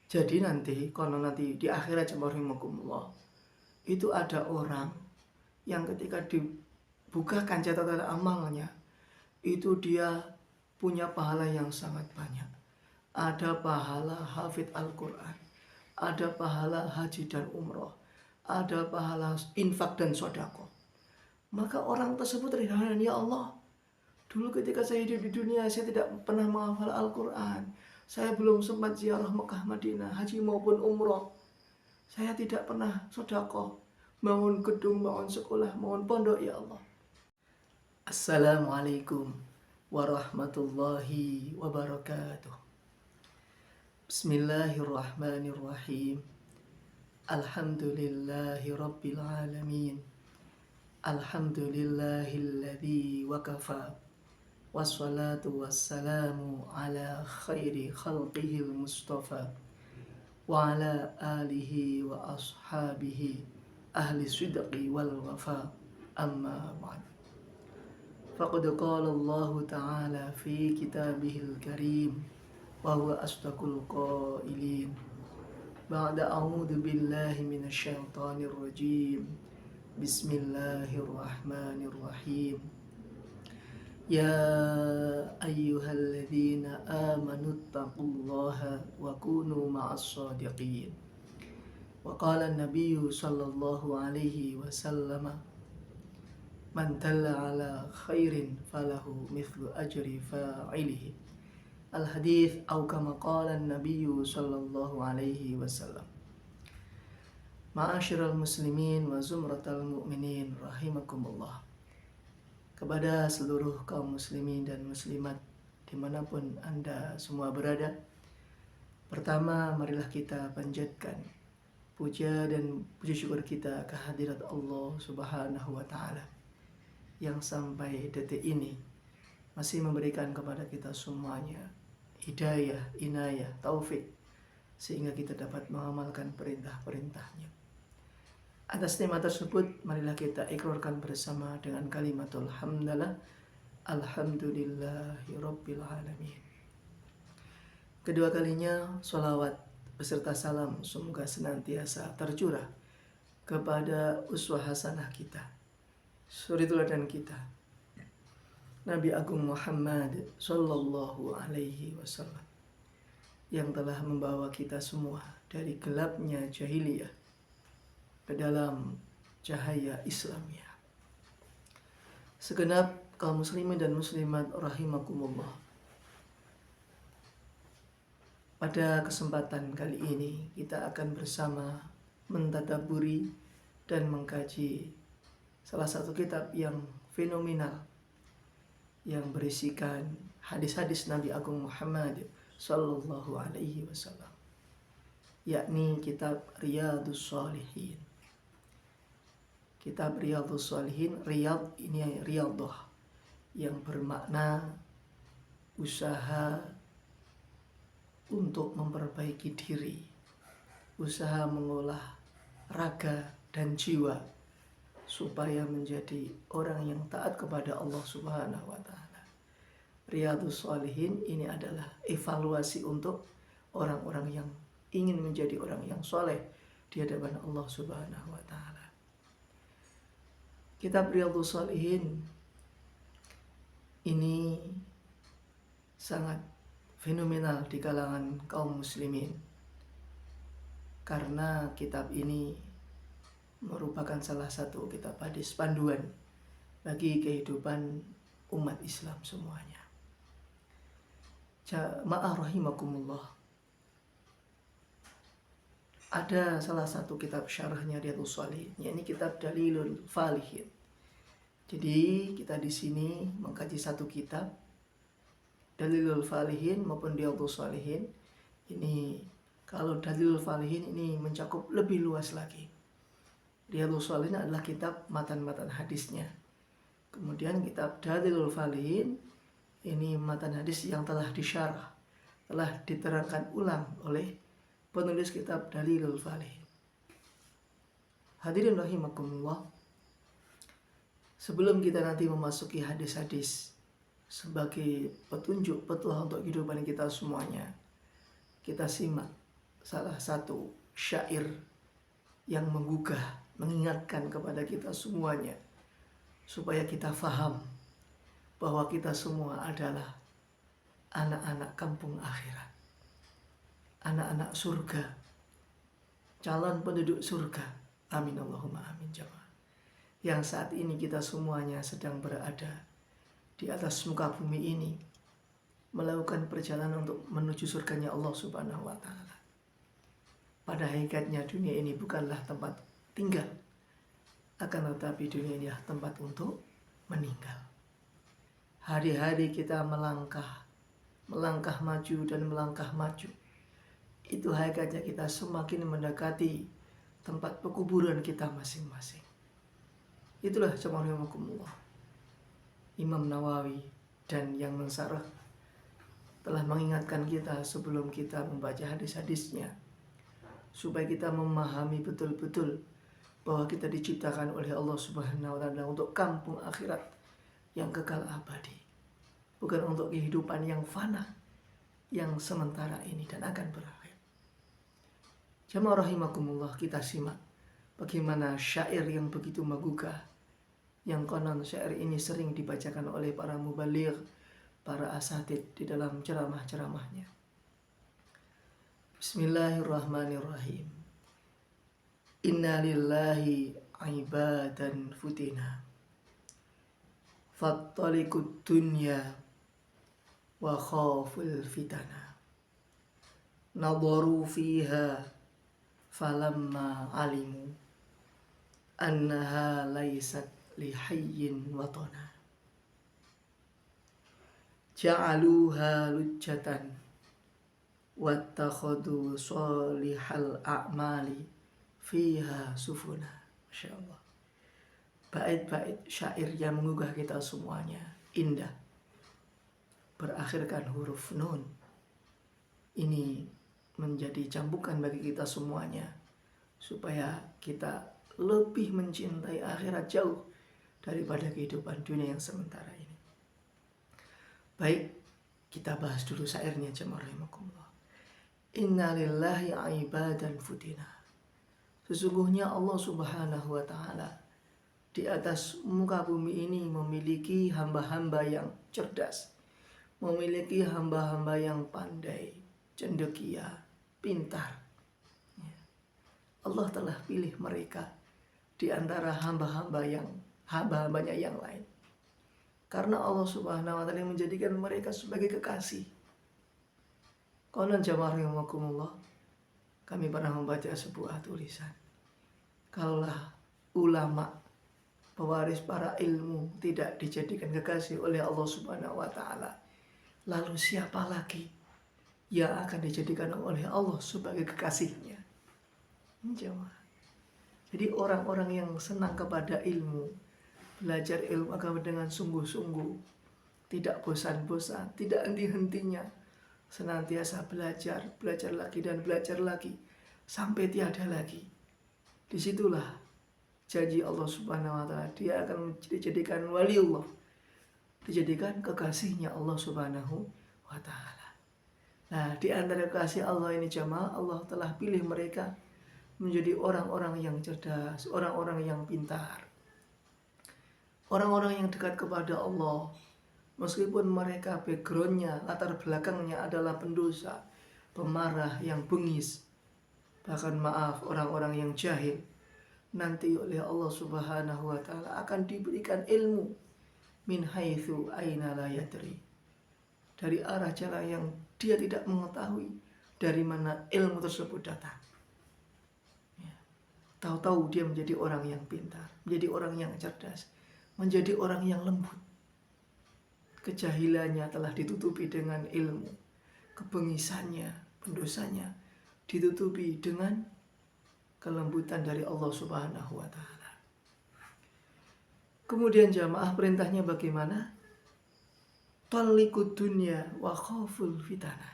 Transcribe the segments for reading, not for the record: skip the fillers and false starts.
Jadi nanti di akhirat rahimakumullah, itu ada orang yang ketika dibukakan catatan amalnya, itu dia punya pahala yang sangat banyak. Ada pahala hafid Al-Quran, ada pahala haji dan umroh, ada pahala infak dan sodako. Maka orang tersebut terhidup, ya Allah, dulu ketika saya hidup di dunia, saya tidak pernah menghafal Al-Quran. Saya belum sempat ziarah Mekah, Madinah, haji maupun umroh. Saya tidak pernah sodako, bangun gedung, bangun sekolah, bangun pondok, ya Allah. Assalamualaikum warahmatullahi wabarakatuh. Bismillahirrahmanirrahim. Alhamdulillahi rabbil alamin. Alhamdulillahilladzi wakafa. Wassalatu wassalamu ala khairi khalqihil mustafa wa ala alihi wa ashabihi ahli sidqi wal wafa, amma ba'd. Faqad qala Allah ta'ala fi kitabihil karim wa huwa asdaqul qailin. Ba'da a'udzu billahi minasy syaithanir rajim. Bismillahirrahmanirrahim. Ya ayyuhalladzina amanu taqullaha wa kunu ma'as shadiqin. Wa qala an-nabiyyu sallallahu alaihi wasallam, man dalla ala khairin falahu mithlu ajri fa'ilihi. Al-hadits atau kama qala an-nabiyyu sallallahu alaihi wasallam. Ma'asyiral muslimin wa zumratal mu'minin rahimakumullah. Kepada seluruh kaum muslimin dan muslimat dimanapun Anda semua berada, pertama marilah kita panjatkan puja dan puji syukur kita kehadirat Allah Subhanahu wa Ta'ala yang sampai detik ini masih memberikan kepada kita semuanya hidayah, inayah, taufik, sehingga kita dapat mengamalkan perintah-perintahnya. Atas tema tersebut, marilah kita ikrarkan bersama dengan kalimatul hamdalah, alhamdulillahi rabbil alamin. Kedua kalinya, sholawat beserta salam semoga senantiasa tercurah kepada uswah hasanah kita, suri teladan kita, Nabi Agung Muhammad sallallahu alaihi wasallam, yang telah membawa kita semua dari gelapnya jahiliyah ke dalam cahaya Islamnya. Segenap kaum muslimin dan muslimat rahimakumullah, pada kesempatan kali ini kita akan bersama mentadaburi dan mengkaji salah satu kitab yang fenomenal yang berisikan hadis-hadis Nabi Agung Muhammad sallallahu alaihi wasallam, yakni kitab Riyadhus Shalihin. Kitab Riyadhus Shalihin, riyad ini riyadhah yang bermakna usaha untuk memperbaiki diri, usaha mengolah raga dan jiwa supaya menjadi orang yang taat kepada Allah Subhanahu wa Ta'ala. Riyadhus Shalihin ini adalah evaluasi untuk orang-orang yang ingin menjadi orang yang soleh di hadapan Allah Subhanahu wa Ta'ala. Kitab Riyadhus Shalihin ini sangat fenomenal di kalangan kaum muslimin, karena kitab ini merupakan salah satu kitab hadis panduan bagi kehidupan umat Islam semuanya. Jamaah rahimakumullah, ada salah satu kitab syarahnya Riyadhus Shalihin, yakni kitab Dalilul Falihin. Jadi kita di sini mengkaji satu kitab, Dalilul Falihin maupun Riyadhus Shalihin. Ini kalau Dalilul Falihin ini mencakup lebih luas lagi. Riyadhus Shalihin adalah kitab matan-matan hadisnya. Kemudian kitab Dalilul Falihin ini matan hadis yang telah disyarah, telah diterangkan ulang oleh penulis kitab Dalilul Falihin. Hadirin rahimakumullah, sebelum kita nanti memasuki hadis-hadis sebagai petunjuk petuah untuk kehidupan kita semuanya, kita simak salah satu syair yang menggugah, mengingatkan kepada kita semuanya supaya kita faham bahwa kita semua adalah anak-anak kampung akhirat, anak-anak surga, calon penduduk surga. Amin Allahumma amin jamaah. Yang saat ini kita semuanya sedang berada di atas muka bumi ini, melakukan perjalanan untuk menuju surganya Allah Subhanahu wa Ta'ala. Pada hakikatnya dunia ini bukanlah tempat tinggal, akan tetapi dunia ini adalah tempat untuk meninggal. Hari-hari kita melangkah maju dan melangkah maju. Itu hakikatnya kita semakin mendekati tempat pekuburan kita masing-masing. Itulah jamaah rahimakumullah, Imam Nawawi dan yang mensarah telah mengingatkan kita sebelum kita membaca hadis-hadisnya, supaya kita memahami betul-betul bahwa kita diciptakan oleh Allah Subhanahu wa Ta'ala untuk kampung akhirat yang kekal abadi, bukan untuk kehidupan yang fana, yang sementara ini dan akan berakhir. Jamaah rahimakumullah, kita simak bagaimana syair yang begitu menggugah, yang konon syair ini sering dibacakan oleh para mubaligh, para asatid di dalam ceramah-ceramahnya. Bismillahirrahmanirrahim. Inna lillahi ibadan futina, fattalikud dunya wa khaful fitana, nadaru fiha falamma alimu annaha laysat lihayyin watana, ja'aluha lujjatan wattakhadu salihal a'mali fiha sufuna. Masya Allah. Bait-bait syair yang menggugah kita semuanya, indah, berakhirkan huruf nun. Ini menjadi cambukan bagi kita semuanya, supaya kita lebih mencintai akhirat jauh daripada kehidupan dunia yang sementara ini. Baik, kita bahas dulu syairnya jamaah rahimakumullah. Inna lillahi ibadan futina. Sesungguhnya Allah Subhanahu wa Ta'ala di atas muka bumi ini memiliki hamba-hamba yang cerdas, memiliki hamba-hamba yang pandai, cendekia, pintar. Allah telah pilih mereka di antara hamba-hambanya yang lain, karena Allah Subhanahu wa Ta'ala menjadikan mereka sebagai kekasih. Konon jamaah rahimakumullah, kami pernah membaca sebuah tulisan, kalaulah ulama, pewaris para ilmu, tidak dijadikan kekasih oleh Allah Subhanahu wa Ta'ala, lalu siapa lagi yang akan dijadikan oleh Allah sebagai kekasihnya? Jamaah. Jadi orang-orang yang senang kepada ilmu, belajar ilmu agama dengan sungguh-sungguh, tidak bosan-bosan, tidak henti-hentinya, senantiasa belajar lagi dan belajar lagi sampai tiada lagi. Disitulah janji Allah Subhanahu wa Ta'ala, dia akan dijadikan waliullah, dijadikan kekasihnya Allah Subhanahu wa Ta'ala. Nah, di antara kekasih Allah ini jamaah, Allah telah pilih mereka menjadi orang-orang yang cerdas, orang-orang yang pintar, orang-orang yang dekat kepada Allah. Meskipun mereka backgroundnya, latar belakangnya adalah pendosa, pemarah, yang bengis, bahkan maaf, orang-orang yang jahil, nanti oleh Allah Subhanahu wa Ta'ala akan diberikan ilmu min haitsu aina la yadri, dari arah jalan yang dia tidak mengetahui dari mana ilmu tersebut datang. Tahu-tahu dia menjadi orang yang pintar, menjadi orang yang cerdas, menjadi orang yang lembut. Kejahilannya telah ditutupi dengan ilmu, kebengisannya, pendosanya ditutupi dengan kelembutan dari Allah Subhanahu wa Ta'ala. Kemudian jamaah, perintahnya bagaimana? Talliqud dunya wa khaful fitana.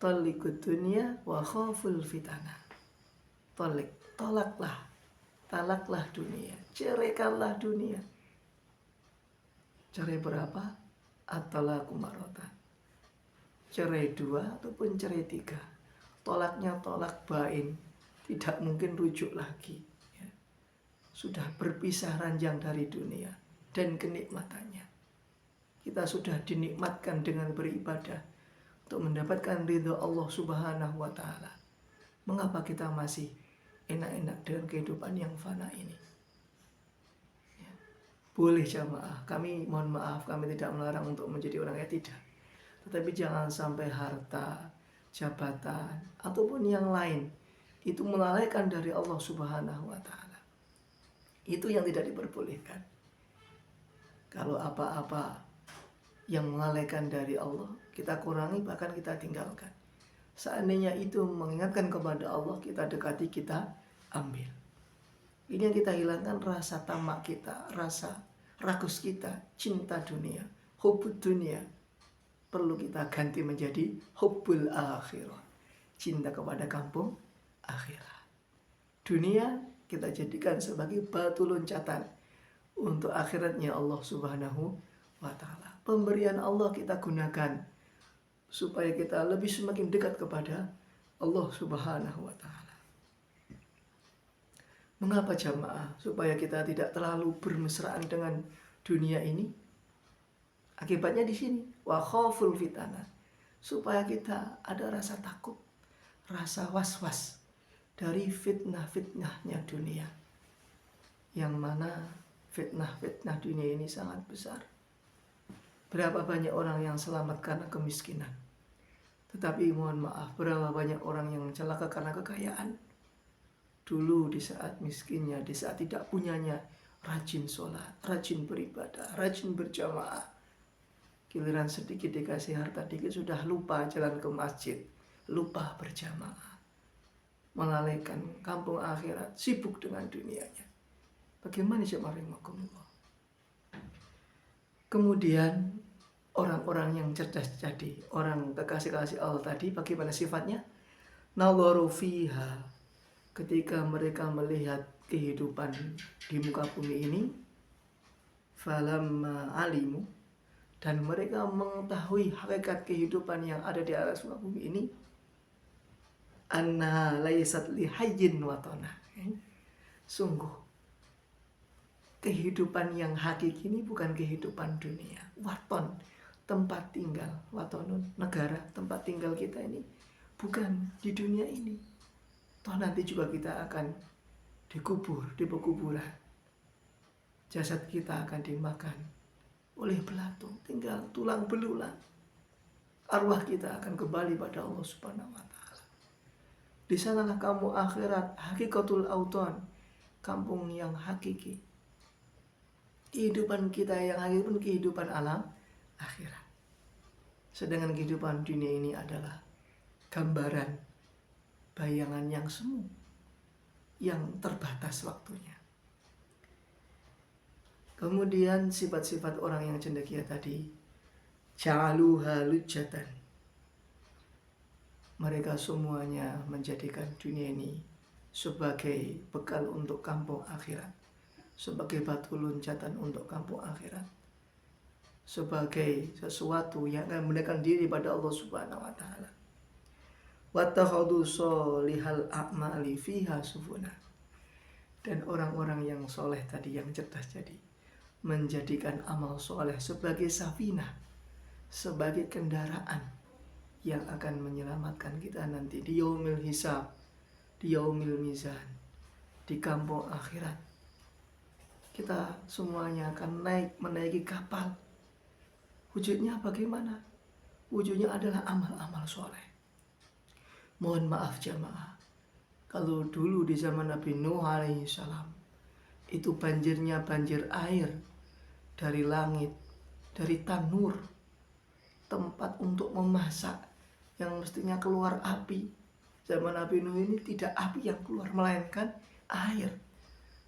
Talliqud dunya wa khaful fitana. Talaklah dunia, ceraikanlah dunia. Cerai berapa? At-talaqu marratan. Cerai 2 ataupun cerai 3. tolaknya tolak bain, tidak mungkin rujuk lagi. Ya. Sudah berpisah ranjang dari dunia dan kenikmatannya. Kita sudah dinikmatkan dengan beribadah untuk mendapatkan ridho Allah Subhanahu wa Ta'ala. Mengapa kita masih enak-enak dengan kehidupan yang fana ini? Ya. Boleh jamaah, kami mohon maaf, kami tidak melarang untuk menjadi orang yang tidak. Tetapi jangan sampai harta, jabatan, ataupun yang lain itu melalaikan dari Allah Subhanahu wa Ta'ala. Itu yang tidak diperbolehkan. Kalau apa-apa yang melalaikan dari Allah, kita kurangi, bahkan kita tinggalkan. Seandainya itu mengingatkan kepada Allah, kita dekati, kita ambil. Ini yang kita hilangkan, rasa tamak kita, rasa rakus kita, cinta dunia, hubbud dunia. Perlu kita ganti menjadi hubbul akhirah, cinta kepada kampung akhirat. Dunia kita jadikan sebagai batu loncatan untuk akhiratnya Allah Subhanahu wa Ta'ala. Pemberian Allah kita gunakan supaya kita lebih semakin dekat kepada Allah Subhanahu wa Ta'ala. Mengapa jamaah? Supaya kita tidak terlalu bermesraan dengan dunia ini. Akibatnya di sini, wa khaful fitnah, supaya kita ada rasa takut, rasa was-was dari fitnah-fitnahnya dunia. Yang mana fitnah-fitnah dunia ini sangat besar. Berapa banyak orang yang selamat karena kemiskinan. Tetapi mohon maaf, berapa banyak orang yang celaka karena kekayaan. Dulu di saat miskinnya, di saat tidak punyanya, rajin sholat, rajin beribadah, rajin berjamaah. Giliran sedikit dikasih harta dikit sudah lupa jalan ke masjid, lupa berjamaah. Melalaikan kampung akhirat, sibuk dengan dunianya. Bagaimana jemaah rahimakumullah? Kemudian orang-orang yang cerdas tadi, orang kekasih-kasih Allah tadi, bagaimana sifatnya? Nadharu fiha, ketika mereka melihat kehidupan di muka bumi ini, falamma alimu, dan mereka mengetahui hakikat kehidupan yang ada di atas muka bumi ini, anna laysat lihayyin watana. Sungguh kehidupan yang hakiki ini bukan kehidupan dunia. Waton, tempat tinggal, watonun, negara, tempat tinggal kita ini bukan di dunia ini. Toh nanti juga kita akan dikubur di pekuburan. Jasad kita akan dimakan oleh belatung, tinggal tulang belulang. Arwah kita akan kembali pada Allah Subhanahu wa Ta'ala. Di sanalah kamu akhirat, hakikatul auton, kampung yang hakiki. Kehidupan kita yang hakiki pun kehidupan alam akhirat. Sedangkan kehidupan dunia ini adalah gambaran, bayangan yang semu, yang terbatas waktunya. Kemudian sifat-sifat orang yang cendekia tadi, ja'aluha lujjatan. Mereka semuanya menjadikan dunia ini sebagai bekal untuk kampung akhirat, sebagai batu loncatan untuk kampung akhirat, sebagai sesuatu yang akan mendekatkan diri pada Allah Subhanahu wa Ta'ala. Wattakhadhu sholihal a'mali fiha sufuna. Dan orang-orang yang soleh tadi, yang cerdas tadi, menjadikan amal soleh sebagai safinah, sebagai kendaraan yang akan menyelamatkan kita nanti di yaumil hisab, di yaumil mizan, di kampung akhirat. Kita semuanya akan menaiki kapal. Wujudnya bagaimana? Wujudnya adalah amal-amal soleh. Mohon maaf jamaah, kalau dulu di zaman Nabi Nuh alaihi salam, itu banjirnya banjir air dari langit, dari tanur, tempat untuk memasak yang mestinya keluar api. Zaman Nabi Nuh ini tidak api yang keluar, melainkan air.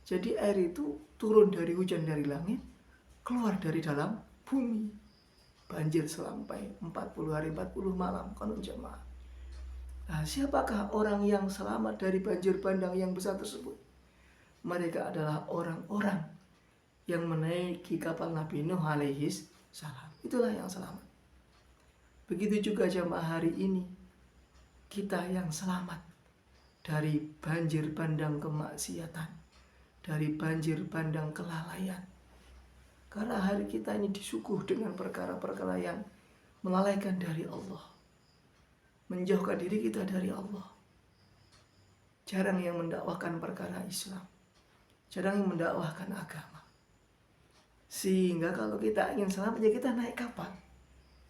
Jadi air itu turun dari hujan dari langit, keluar dari dalam bumi. Banjir sampai 40 hari 40 malam, konon jemaah. Nah, siapakah orang yang selamat dari banjir bandang yang besar tersebut? Mereka adalah orang-orang yang menaiki kapal Nabi Nuh alaihi salam. Itulah yang selamat. Begitu juga jamaah hari ini. kita yang selamat dari banjir bandang kemaksiatan, dari banjir bandang kelalaian. Karena hari kita ini disuguh dengan perkara-perkara yang melalaikan dari Allah, menjauhkan diri kita dari Allah. Jarang yang mendakwahkan perkara Islam, jarang yang mendakwahkan agama. Sehingga kalau kita ingin selamat, ya kita naik kapal.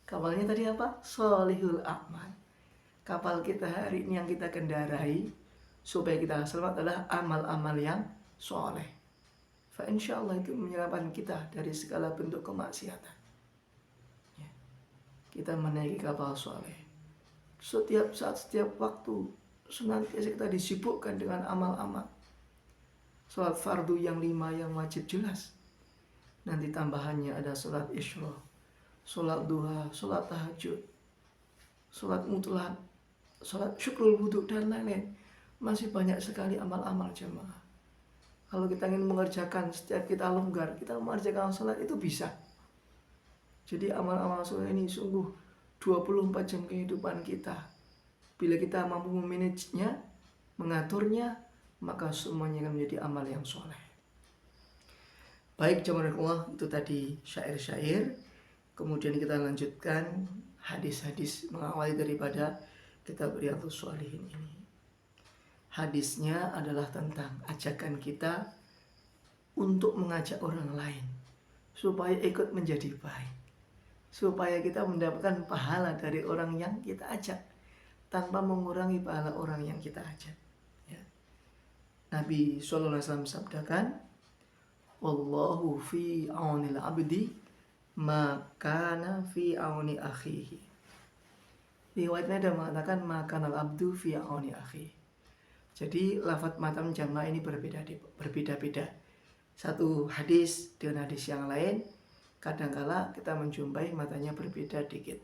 Kapalnya tadi apa? Sholihul A'mal. Kapal kita hari ini yang kita kendarai supaya kita selamat adalah amal-amal yang soleh. Fa insya Allah itu menyelamatkan kita dari segala bentuk kemaksiatan. Ya. Kita menaiki kapal soleh. Setiap saat, setiap waktu, senantiasa kita disibukkan dengan amal-amal. Sholat fardu yang 5 yang wajib jelas. Nanti tambahannya ada sholat isyraq, sholat duha, sholat tahajud, sholat mutlak, sholat syukrul wudhu, dan lain-lain. Masih banyak sekali amal-amal jemaah. Kalau kita ingin mengerjakan setiap kita longgar, kita mengerjakan sholat itu bisa. Jadi amal-amal sholat ini sungguh 24 jam kehidupan kita. Bila kita mampu memanagenya, mengaturnya, maka semuanya akan menjadi amal yang soleh. Baik jemaah Allah, itu tadi syair-syair. Kemudian kita lanjutkan hadis-hadis mengawali daripada kitab Riyadhus Shalihin ini. Hadisnya adalah tentang ajakan kita untuk mengajak orang lain supaya ikut menjadi baik, supaya kita mendapatkan pahala dari orang yang kita ajak tanpa mengurangi pahala orang yang kita ajak. Ya. Nabi SAW sabdakan, wallahu fi aunil abdi ma kana fi auni akhihi. Riwayatnya ada mengatakan makanal abdu fi auni akhihi. Jadi lafadz matam jama' ini berbeda-beda. Satu hadis dengan hadis yang lain, kadangkala kita menjumpai matanya berbeda dikit,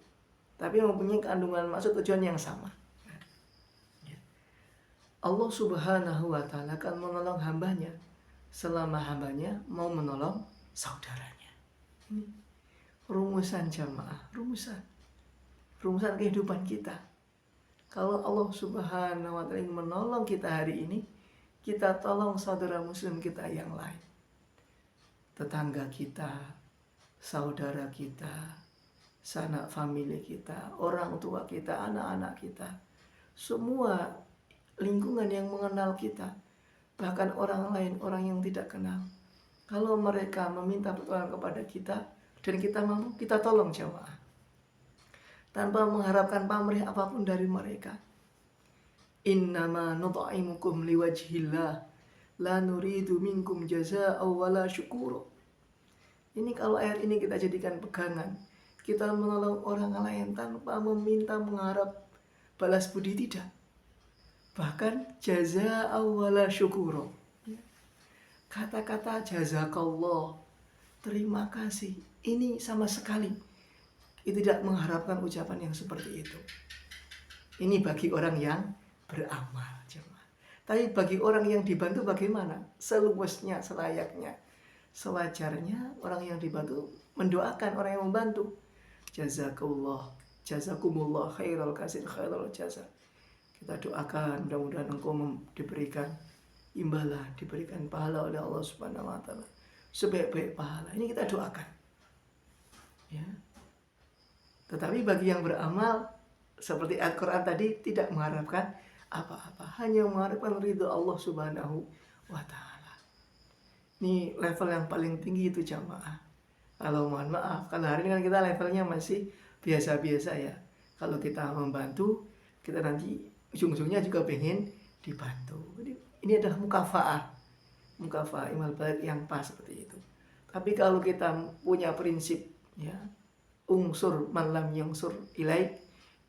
tapi mempunyai kandungan maksud tujuan yang sama. Allah Subhanahu wa Ta'ala akan menolong hambanya selama hambanya mau menolong saudaranya. Ini rumusan jamaah, rumusan kehidupan kita. Kalau Allah Subhanahu wa Ta'ala ingin menolong kita hari ini, kita tolong saudara muslim kita yang lain, tetangga kita, saudara kita, sanak famili kita, orang tua kita, anak-anak kita, semua lingkungan yang mengenal kita, bahkan orang lain, orang yang tidak kenal. Kalau mereka meminta pertolongan kepada kita dan kita mampu, kita tolong jamaah, tanpa mengharapkan pamrih apapun dari mereka. Innama nut'imukum liwajhillah la nuridu minkum jazaa'aw wala syukura. Ini kalau ayat ini kita jadikan pegangan, kita menolong orang lain tanpa meminta mengharap balas budi, tidak. Bahkan jazaa'aw wala syukura. Kata-kata jazakallah, terima kasih, ini sama sekali tidak mengharapkan ucapan yang seperti itu. Ini bagi orang yang beramal, jemaah. Tapi bagi orang yang dibantu bagaimana? Seluasnya, selayaknya, sewajarnya orang yang dibantu mendoakan orang yang membantu. Jazakallah, jazakumullah khairal kasir khairal jaza. Kita doakan mudah-mudahan engkau diberikan imbalan, diberikan pahala oleh Allah Subhanahu wa Ta'ala, sebaik-baik pahala. Ini kita doakan. Ya. Tetapi bagi yang beramal seperti Al-Quran tadi, tidak mengharapkan apa-apa, hanya mengharapkan ridho Allah Subhanahu wa Ta'ala. Ini level yang paling tinggi itu jamaah. Kalau mohon maaf, kalau hari ini kan kita levelnya masih biasa-biasa ya. Kalau kita membantu, kita nanti ujung-ujungnya juga pengen dibantu. Jadi ini adalah mukafa'ah imal balik yang pas seperti itu. Tapi kalau kita punya prinsip, ya, unsur man lam yungsur ilaik,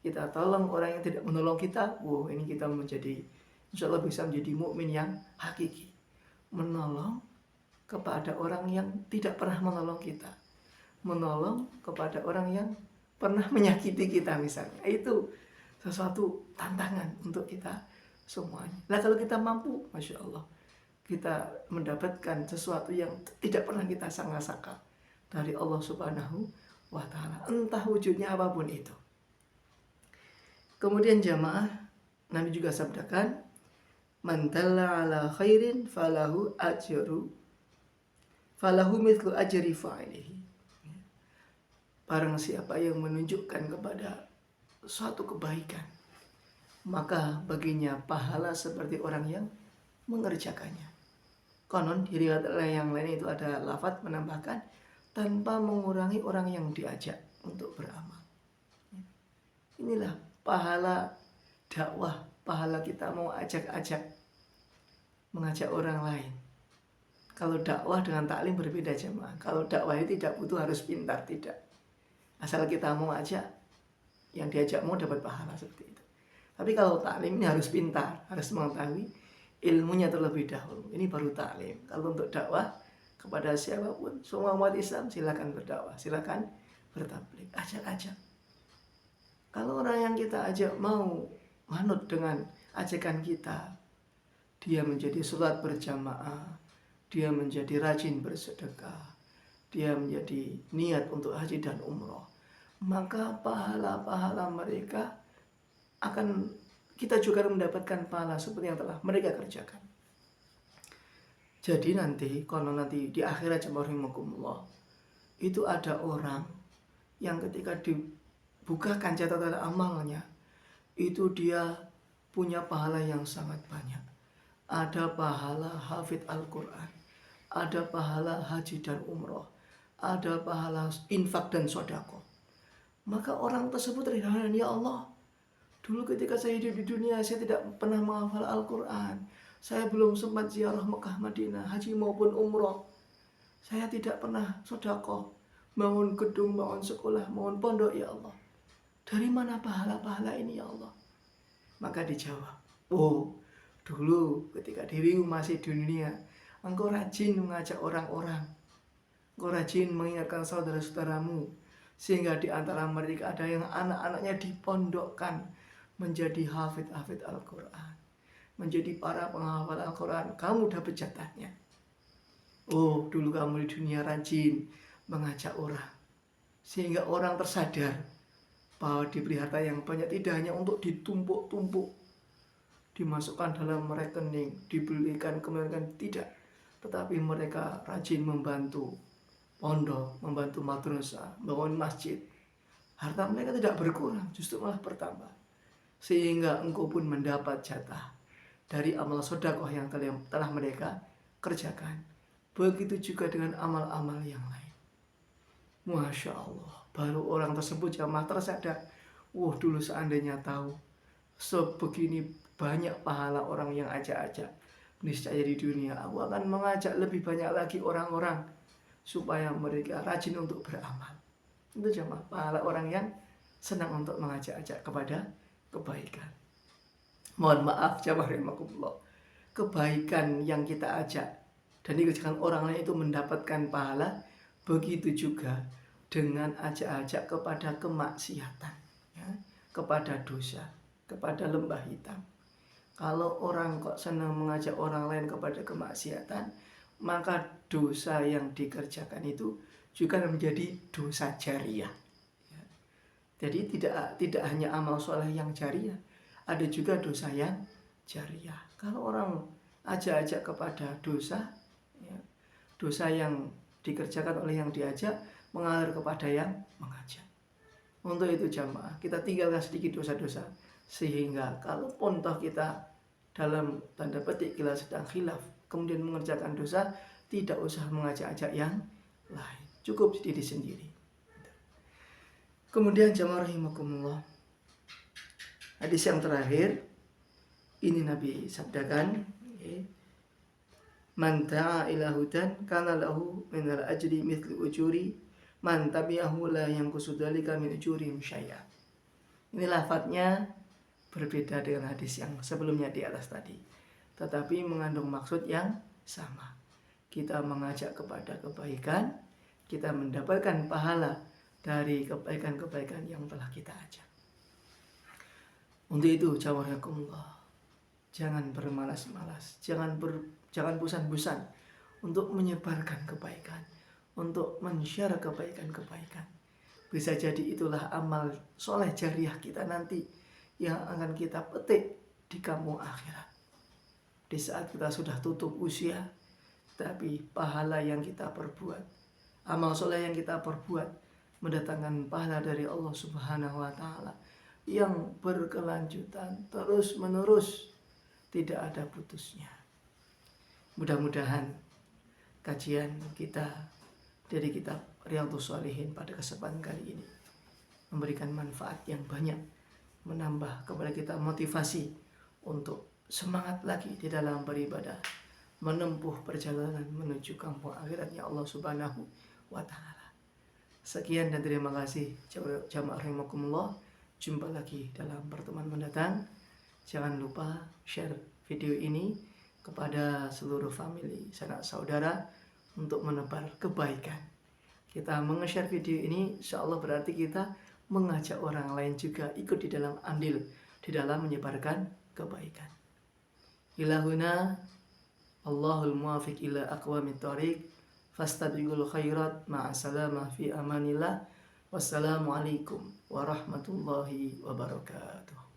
kita tolong orang yang tidak menolong kita, ini kita menjadi, insya Allah bisa menjadi mukmin yang hakiki, menolong kepada orang yang tidak pernah menolong kita, menolong kepada orang yang pernah menyakiti kita misalnya. Itu sesuatu tantangan untuk kita semuanya. Nah kalau kita mampu, Masya Allah, kita mendapatkan sesuatu yang tidak pernah kita sangka-sangka dari Allah Subhanahu wa Ta'ala, entah wujudnya apapun itu. Kemudian jamaah, Nabi juga sabdakan, man dalla ala khairin falahu mithlu ajri fa'ilihi. Barang siapa yang menunjukkan kepada suatu kebaikan, maka baginya pahala seperti orang yang mengerjakannya. Konon di riwayat yang lain itu ada lafaz menambahkan tanpa mengurangi orang yang diajak untuk beramal. Inilah pahala dakwah, pahala kita mau mengajak orang lain. Kalau dakwah dengan taklim berbeda jemaah. Kalau dakwah itu tidak butuh harus pintar, tidak. Asal kita mau ajak, yang diajak mau dapat pahala seperti itu. Tapi kalau taklim ini harus pintar, harus mengetahui ilmunya terlebih dahulu. Ini baru taklim. Kalau untuk dakwah kepada siapapun, semua umat Islam silakan berdakwah, silakan bertabligh, ajak. Kalau orang yang kita ajak mau manut dengan ajakan kita, dia menjadi sholat berjamaah, dia menjadi rajin bersedekah, dia menjadi niat untuk haji dan umroh, maka pahala-pahala mereka akan kita juga mendapatkan pahala seperti yang telah mereka kerjakan. Jadi nanti di akhirat jemaah itu ada orang yang ketika dibukakan catatan amalnya, itu dia punya pahala yang sangat banyak. Ada pahala hafid Al-Quran, ada pahala haji dan umroh, ada pahala infak dan sodako. Maka orang tersebut terheran, ya Allah, dulu ketika saya hidup di dunia saya tidak pernah menghafal Al-Quran, saya belum sempat ziarah Mekah Madinah, haji maupun umroh, saya tidak pernah sodako, bangun gedung, bangun sekolah, bangun pondok, ya Allah, dari mana pahala-pahala ini ya Allah? Maka dijawab, oh dulu ketika dirimu masih di dunia, engkau rajin mengajak orang-orang, engkau rajin mengingatkan saudara-saudaramu, sehingga di antara mereka ada yang anak-anaknya dipondokkan menjadi hafid Al-Quran, menjadi para penghafal Al-Quran, kamu dapat jatahnya. Oh dulu kamu di dunia rajin mengajak orang, sehingga orang tersadar bahwa diberi harta yang banyak tidak hanya untuk ditumpuk-tumpuk, dimasukkan dalam rekening, dibelikan kemudian tidak, tetapi mereka rajin membantu pondok, membantu madrasah, bangun masjid. Harta mereka tidak berkurang, justru malah bertambah, sehingga engkau pun mendapat jatah dari amal sedekah yang telah mereka kerjakan. Begitu juga dengan amal-amal yang lain. Masya Allah, baru orang tersebut jamaah tersadar, wah dulu seandainya tahu sebegini banyak pahala orang yang ajak-ajak, niscaya di dunia aku akan mengajak lebih banyak lagi orang-orang supaya mereka rajin untuk beramal. Itu jamaah pahala orang yang senang untuk mengajak-ajak kepada kebaikan. Mohon maaf jamaah rahimakumullah, kebaikan yang kita ajak dan dikerjakan orang lain itu mendapatkan pahala. Begitu juga dengan ajak-ajak kepada kemaksiatan, ya, kepada dosa, kepada lembah hitam. Kalau orang kok senang mengajak orang lain kepada kemaksiatan, maka dosa yang dikerjakan itu juga menjadi dosa jariah. Ya. Jadi tidak hanya amal soleh yang jariah, ada juga dosa yang jariah. Kalau orang ajak-ajak kepada dosa, ya, dosa yang dikerjakan oleh yang diajak mengalir kepada yang mengajak. Untuk itu jamaah, kita tinggalkan sedikit dosa-dosa, sehingga kalaupun toh kita dalam tanda petik kita sedang khilaf kemudian mengerjakan dosa, tidak usah mengajak-ajak yang lain, cukup diri sendiri. Kemudian jamaah rahimakumullah, hadis yang terakhir ini Nabi sabdakan, man ta'a ila hudan kana lahu minal ajri mithlu ujuri man tabi'ahu la yanqusu dzalika min ujurihim syai'a. Ini lafadznya berbeda dengan hadis yang sebelumnya di atas tadi, tetapi mengandung maksud yang sama. Kita mengajak kepada kebaikan, kita mendapatkan pahala dari kebaikan-kebaikan yang telah kita ajak. Untuk itu jawabakumullah, jangan bermalas-malas, jangan bosan-bosan untuk menyebarkan kebaikan, untuk men-share kebaikan-kebaikan. Bisa jadi itulah amal soleh jariah kita nanti yang akan kita petik di kampung akhirat. Di saat kita sudah tutup usia, tapi pahala yang kita perbuat, amal soleh yang kita perbuat, mendatangkan pahala dari Allah Subhanahu wa Ta'ala yang berkelanjutan, terus menerus, tidak ada putusnya. Mudah-mudahan kajian kita dari kitab Riyadhus Shalihin pada kesempatan kali ini memberikan manfaat yang banyak, menambah kepada kita motivasi untuk semangat lagi di dalam beribadah, menempuh perjalanan menuju kampung akhiratnya Allah Subhanahu wa Ta'ala. Sekian dan terima kasih jamaah rahimakumullah. Jumpa lagi dalam pertemuan mendatang. Jangan lupa share video ini kepada seluruh family, sanak saudara untuk menebar kebaikan. Kita menge-share video ini, insya Allah berarti kita mengajak orang lain juga ikut di dalam andil di dalam menyebarkan kebaikan. Ilahuna Allahul muwafiq ila aqwamit thoriq fastabiqul khairat ma'asalamah fi amanillah. Wassalamualaikum warahmatullahi wabarakatuh.